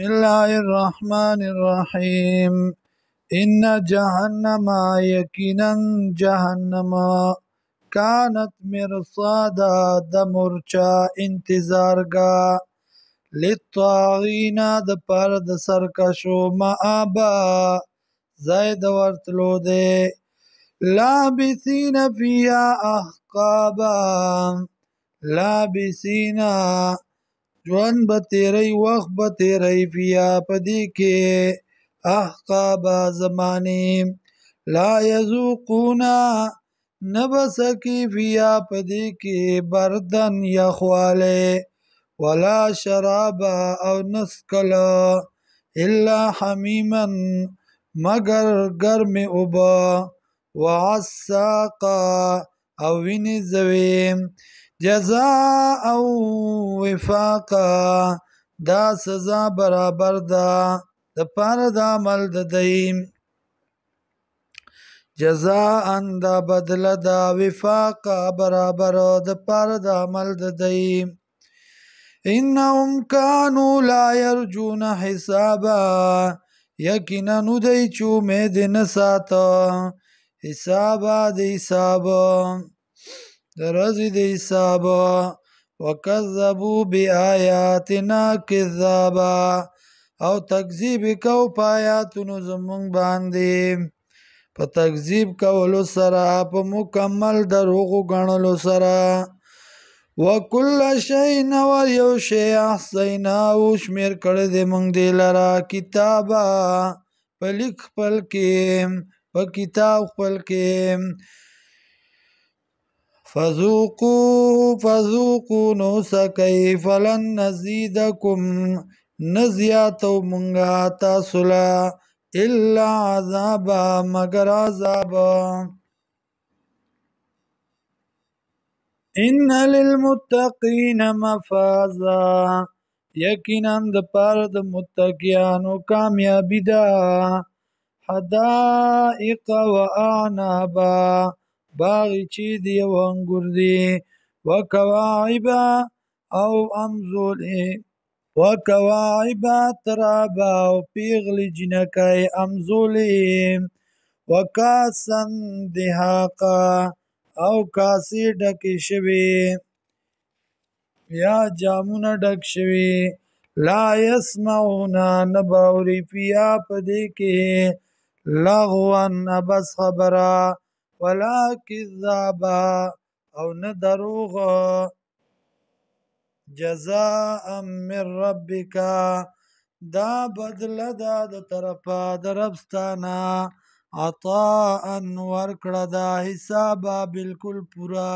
الله الرحمن الرحيم إن جهنم يقينا جهنم كانت مرصادا دمرچا انتظارگا للطاغین د پر د سرکشو مآبا زید ورتلو دے لابثین فیها احقابا لابثین ژوند به تیری وخت به تیری فیا پدی کې احقابا زمانی لا یذوقونا نبسکی فیا پدی کې بردن یخواله ولا شرابا او نسکلا الا حمیما مگر گرم اوبا وعساقا او ویني زویم جزاء او وفاقا دا سزا برابر دا د پاره د عمل د دیم جزاء دا بدل دا وفاقا برابر د پاره د عمل د دیم انهم كانوا لا يرجون حسابا یقینا نو دی چې امید نه ساته حسابا د حساب درزی د حساب وکذبوا بآیاتنا کذابا او تکذیب کو پایاتونو زمونږ باندې په تکذیب کولو سره په مکمل دروغ غنلو سره وکل شیء نور یو شی احصیناه شمیر کړی دی مونږ دی لرا کتابا په لیک خپل کې په کتاب خپل کې فذوقوا نو سکی فلن نزیدکم نزیاتو مونږه تاسو لا الا عذابا مگر عذابا ان للمتقین مفازا یقینا د پاره د متقیانو کامیابی ده حدائق و اعنابا باغی چی دی و انگور دی وکواعبا او امزولی وکواعبا ترابا او پیغلی جنکای امزولی وکاسن دحاقا او کاسی ډکی شوی یا جامونه ډک شوی لا یسمعونا نباوری فیا پدی کې لغوان ابس خبره ولا کذابا او نه دروغ جزاء من ربک دا بدله دا د طرفه د ربستانه عطاء ورکړه دا حسابا بالکل پورا